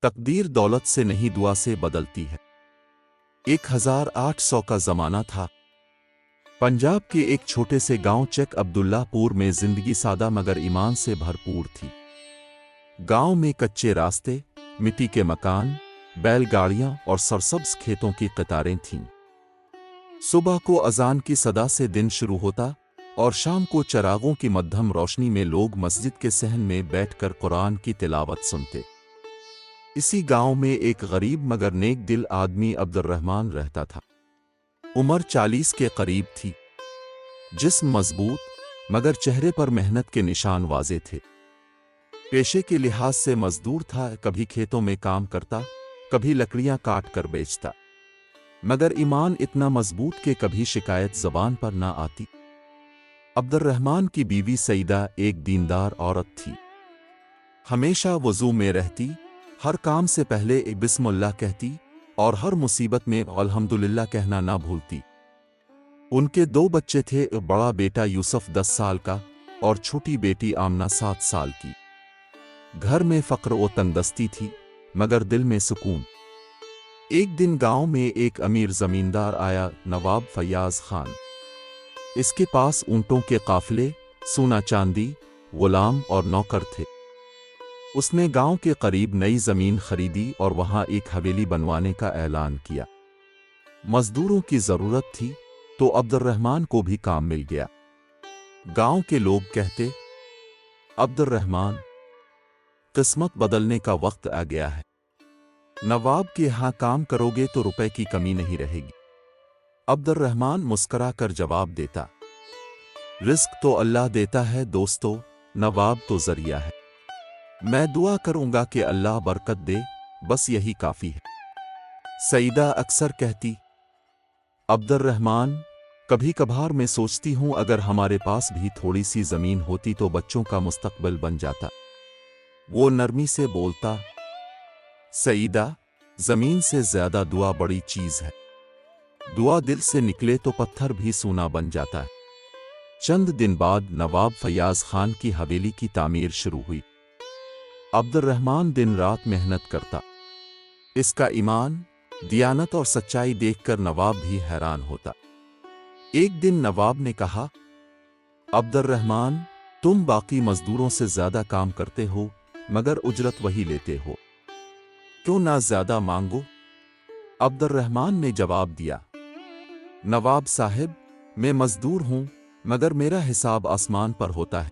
تقدیر دولت سے نہیں دعا سے بدلتی ہے۔ 1800 کا زمانہ تھا۔ پنجاب کے ایک چھوٹے سے گاؤں چک عبداللہ پور میں زندگی سادہ مگر ایمان سے بھرپور تھی۔ گاؤں میں کچے راستے، مٹی کے مکان، بیل گاڑیاں اور سرسبز کھیتوں کی قطاریں تھیں۔ صبح کو اذان کی صدا سے دن شروع ہوتا اور شام کو چراغوں کی مدھم روشنی میں لوگ مسجد کے صحن میں بیٹھ کر قرآن کی تلاوت سنتے۔ اسی گاؤں میں ایک غریب مگر نیک دل آدمی عبد الرحمن رہتا تھا۔ عمر 40 کے قریب تھی۔ جسم مضبوط مگر چہرے پر محنت کے نشان واضح تھے۔ پیشے کے لحاظ سے مزدور تھا، کبھی کھیتوں میں کام کرتا، کبھی لکڑیاں کاٹ کر بیچتا، مگر ایمان اتنا مضبوط کہ کبھی شکایت زبان پر نہ آتی۔ عبد الرحمن کی بیوی سعیدہ ایک دیندار عورت تھی۔ ہمیشہ وضو میں رہتی، ہر کام سے پہلے بسم اللہ کہتی اور ہر مصیبت میں الحمدللہ کہنا نہ بھولتی۔ ان کے 2 بچے تھے، بڑا بیٹا یوسف 10 سال کا اور چھوٹی بیٹی آمنہ 7 سال کی۔ گھر میں فقر و تنگدستی تھی مگر دل میں سکون۔ ایک دن گاؤں میں ایک امیر زمیندار آیا، نواب فیاض خان۔ اس کے پاس اونٹوں کے قافلے، سونا چاندی، غلام اور نوکر تھے۔ اس نے گاؤں کے قریب نئی زمین خریدی اور وہاں ایک حویلی بنوانے کا اعلان کیا۔ مزدوروں کی ضرورت تھی تو عبد الرحمن کو بھی کام مل گیا۔ گاؤں کے لوگ کہتے، عبد الرحمن، قسمت بدلنے کا وقت آ گیا ہے۔ نواب کے ہاں کام کرو گے تو روپے کی کمی نہیں رہے گی۔ عبد الرحمن مسکرا کر جواب دیتا، رزق تو اللہ دیتا ہے دوستو، نواب تو ذریعہ ہے۔ میں دعا کروں گا کہ اللہ برکت دے، بس یہی کافی ہے۔ سعیدہ اکثر کہتی، عبد الرحمن، کبھی کبھار میں سوچتی ہوں اگر ہمارے پاس بھی تھوڑی سی زمین ہوتی تو بچوں کا مستقبل بن جاتا۔ وہ نرمی سے بولتا، سعیدہ، زمین سے زیادہ دعا بڑی چیز ہے۔ دعا دل سے نکلے تو پتھر بھی سونا بن جاتا ہے۔ چند دن بعد نواب فیاض خان کی حویلی کی تعمیر شروع ہوئی۔ عبد الرحمن دن رات محنت کرتا۔ اس کا ایمان، دیانت اور سچائی دیکھ کر نواب بھی حیران ہوتا۔ ایک دن نواب نے کہا، عبد الرحمن، تم باقی مزدوروں سے زیادہ کام کرتے ہو مگر اجرت وہی لیتے ہو، کیوں نہ زیادہ مانگو؟ عبد الرحمن نے جواب دیا، نواب صاحب، میں مزدور ہوں مگر میرا حساب آسمان پر ہوتا ہے۔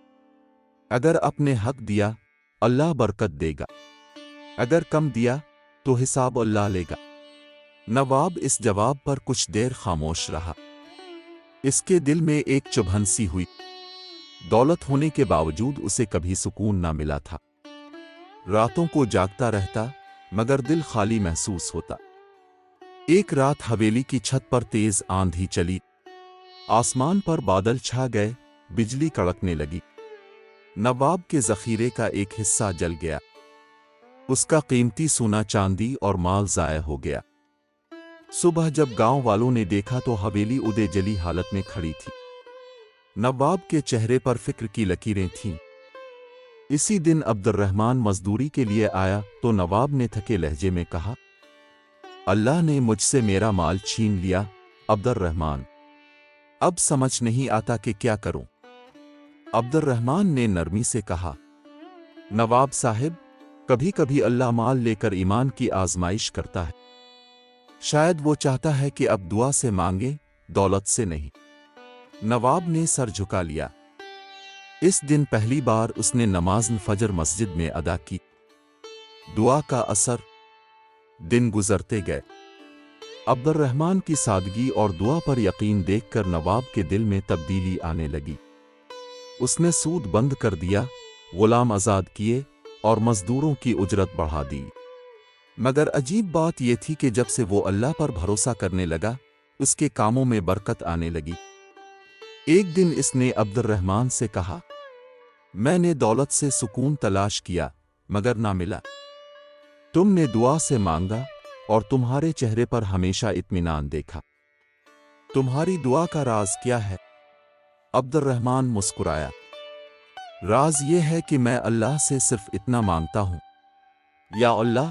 اگر اپنے حق دیا اللہ برکت دے گا، اگر کم دیا تو حساب اللہ لے گا۔ نواب اس جواب پر کچھ دیر خاموش رہا۔ اس کے دل میں ایک چبھن سی ہوئی۔ دولت ہونے کے باوجود اسے کبھی سکون نہ ملا تھا۔ راتوں کو جاگتا رہتا مگر دل خالی محسوس ہوتا۔ ایک رات حویلی کی چھت پر تیز آندھی چلی۔ آسمان پر بادل چھا گئے، بجلی کڑکنے لگی۔ نواب کے ذخیرے کا ایک حصہ جل گیا۔ اس کا قیمتی سونا چاندی اور مال ضائع ہو گیا۔ صبح جب گاؤں والوں نے دیکھا تو حویلی ادے جلی حالت میں کھڑی تھی۔ نواب کے چہرے پر فکر کی لکیریں تھیں۔ اسی دن عبد الرحمن مزدوری کے لیے آیا تو نواب نے تھکے لہجے میں کہا، اللہ نے مجھ سے میرا مال چھین لیا عبد الرحمن، اب سمجھ نہیں آتا کہ کیا کروں۔ عبد الرحمن نے نرمی سے کہا، نواب صاحب، کبھی کبھی اللہ مال لے کر ایمان کی آزمائش کرتا ہے۔ شاید وہ چاہتا ہے کہ اب دعا سے مانگے، دولت سے نہیں۔ نواب نے سر جھکا لیا۔ اس دن پہلی بار اس نے نماز فجر مسجد میں ادا کی۔ دعا کا اثر، دن گزرتے گئے۔ عبد الرحمن کی سادگی اور دعا پر یقین دیکھ کر نواب کے دل میں تبدیلی آنے لگی۔ اس نے سود بند کر دیا، غلام آزاد کیے اور مزدوروں کی اجرت بڑھا دی۔ مگر عجیب بات یہ تھی کہ جب سے وہ اللہ پر بھروسہ کرنے لگا، اس کے کاموں میں برکت آنے لگی۔ ایک دن اس نے عبد الرحمن سے کہا، میں نے دولت سے سکون تلاش کیا مگر نہ ملا۔ تم نے دعا سے مانگا اور تمہارے چہرے پر ہمیشہ اطمینان دیکھا۔ تمہاری دعا کا راز کیا ہے؟ عبد الرحمن مسکرایا، راز یہ ہے کہ میں اللہ سے صرف اتنا مانگتا ہوں، یا اللہ،